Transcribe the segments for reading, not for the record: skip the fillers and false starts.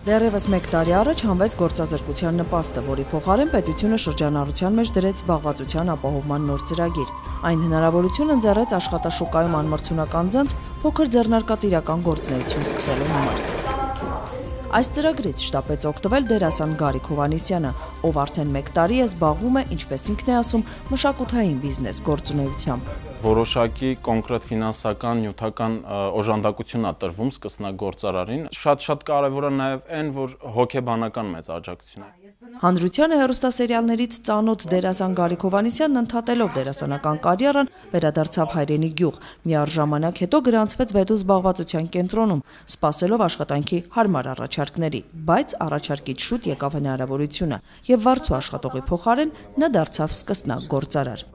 Դեռևս 1 տարի առաջ հանվեց գործազրկության նպաստը, որի փոխարեն պետությունը շրջանառության մեջ դրեց զբաղվածության ապահովման նոր ծրագիր։ Այն հնարավորություն ընձեռեց աշխատաշուկայում անմրցունակ անձանց փոքր ձեռնարկատիրական գործունեություն սկսելու համար։ Այս ծրագրից շտապեց օգտվել դերասան Գարիկ Հովհաննիսյանը, ով արդեն 1 տարի է զբաղվում է, ինչպես ինքն է ասում, մշակութային բիզնես գործունեությամբ։ Որոշակի կոնկրետ ֆինանսական, նյութական օժանդակություն է տրվում սկսնագործարարին։ Շատ կարևոր է նաև այն, որ հոգեբանական մեծ աջակցություն է։ Հանրությանը հեռուստասերիալներից ծանոթ դերասան Գարիկ Հովհաննիսյանն ընդհատելով դերասանական կարիերան վերադարձավ հայրենի գյուղ։ Միառժամանակ հետո գրանցվեց Վեդու զբաղվածության կենտրոնում, սպասելով աշխատանքի հարմար առաջարկների, բայց առաջարկից շուտ եկավ հնարավորությունը, եւ վարձու աշխատողի փոխարեն նա դարձավ սկսնակ գործարար։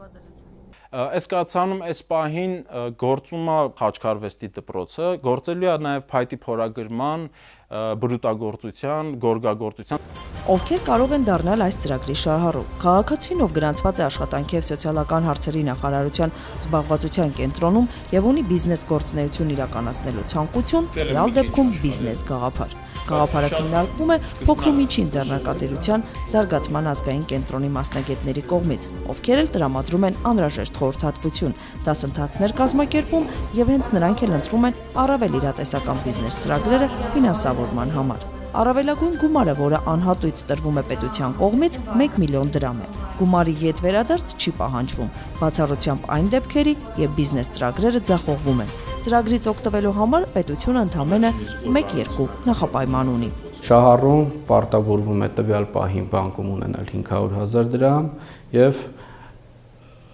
Այս կացանում այս պահին գործում է խաչքարվեստի դպրոցը, գործելու է նաև փայտի փորագրման, բրուտագործության, գորգագործության։ Ովքեր կարող են դառնալ այս ծրագրի շահառու։ Քաղաքացին, ով գրանցված է աշխատանքի եւ սոցիալական հարցերի նախարարության զբաղվածության կենտրոնում եւ ունի բիզնես գործունեություն իրականացնելու ցանկություն, real դեպքում բիզնես գաղափար։ Գաղափարը քննարկվում է փոքր ու միջին ձեռնարկատիրության զարգացման ազգային կենտրոնի մասնագետների կողմից, ովքեր էլ տրամադրում են անհրաժեշտ խորհրդատվություն, դասընթացներ կազմակերպում եւ հենց նրանք էլ ընտրում են առավել իրատեսական բիզնես ծրագրերը ֆինանսավորման համար։ Առավելագույն գումարը, որը անհատույց տրվում է պետության կողմից, 1 միլիոն դրամ է։ Գումարի ետ վերադարձ չի պահանջվում, բացառությամբ այն դեպքերի, երբ բիզնես ծրագրերը ձախողվում են։ Ծրագրից օգտվելու համար պետությունը ընդամենը 1-2 նախապայման ունի։ Շահառուն պարտավորվում է տվյալ պահին բանկում ունենալ 500,000 դրամ եւ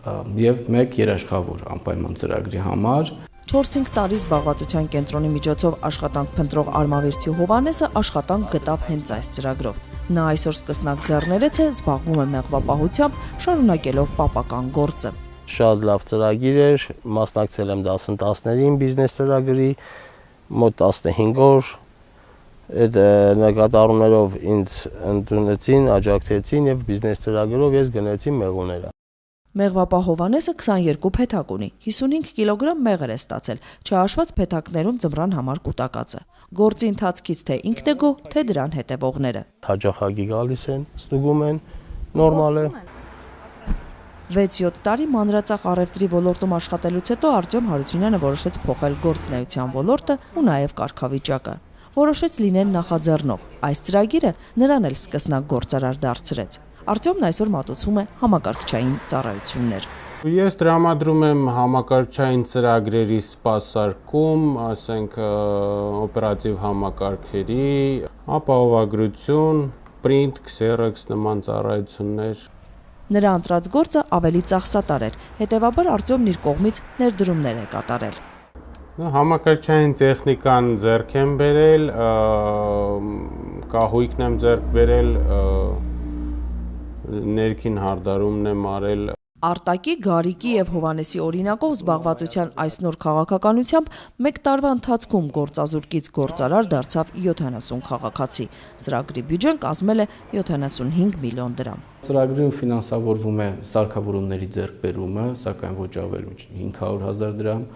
1 երաշխավոր անպայման ծրագրի համար։ 4-5 տարի զբաղվածության կենտրոնի միջոցով աշխատանք փնտրող Արմավիրցի Հովհաննեսը աշխատանք գտավ հենց այս ծրագրով։ Նա այսօր սկսնակ ձեռներեց է, զբաղվում է մեղվապահությամբ, շարունակելով պապական գործը։ Շատ լավ ծրագիր էր, մասնակցել եմ դասընթացներին բիզնես ծրագրի, մոտ 15 օր, այդ նկատառումներով ինձ ընդունեցին, աջակցեցին եւ բիզնես ծրագրով ես գնացի մեղուները։ Մեղվապահ Հովհաննեսը 22 փեթակ ունի, 55 կիլոգրամ մեղր է ստացել, չհաշված փեթակներում ձմռան համար կուտակածը։ Գործի ընթացքից թե ինքն է գոհ, թե դրան հետևողները։ Հաճախակի գալիս են, ստուգում են, նորմալ է։ 6-7 տարի մանրածախ առևտրի ոլորտում աշխատելուց հետո Արտյոմ Հարությունյանը որոշեց փոխել գործունեության ոլորտը ու նաև կարգավիճակը։ Որոշեց լինել նախաձեռնող։ Այս ծրագիրը նրան էլ սկսնակ գործարար դարձրեց։ Արտյոմն այսօր մատուցում է համակարգչային ծառայություններ։ Ես տրամադրում եմ համակարգչային ծրագրերի սպասարկում, ասենք օպերատիվ համակարգերի, ապահովագրություն, print, Xerox նման ծառայություններ։ Նրա ընտրած գործը ավելի ծախսատար էր, հետևաբար Արտյոմն իր կողմից ներդրումներ է կատարել։ Համակարգչային տեխնիկան ձեռք եմ բերել, կահույքն եմ ձեռք բերել, ներքին հարդարումն եմ արել։ Արտակի, Գարիկի եւ Հովհաննեսի օրինակով զբաղվածության այս նոր քաղաքականությամբ 1 տարվա ընթացքում գործազուրկից գործարար դարձավ 70 քաղաքացի։ Ծրագրի բյուջեն կազմել է 75 միլիոն դրամ։ Ծրագրում ֆինանսավորվում է սարքավորումների ձեռքբերումը, սակայն ոչ ավել 500,000 դրամ։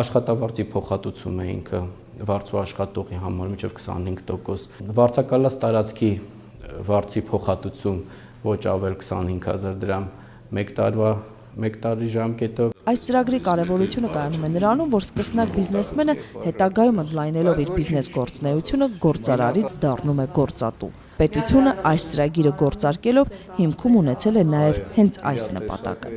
Աշխատավարձի փոխհատուցումը ինքը վարձու աշխատողի համար մինչև 25%։ Վարձակալած տարածքի վարձի փոխհատուցում ոչ ավել 25,000 դրամ 1 տարի ժամկետով։ Այս ծրագրի կարևորությունը կայանում է նրանում, որ սկսնակ բիզնեսմենը հետագայում ընդլայնելով իր բիզնես գործունեությունը գործարարից դառնում է գործատու։ Պետությունը այս ծրագիրը գործարկելով հիմքում ունեցել է նաև հենց այս նպատակը։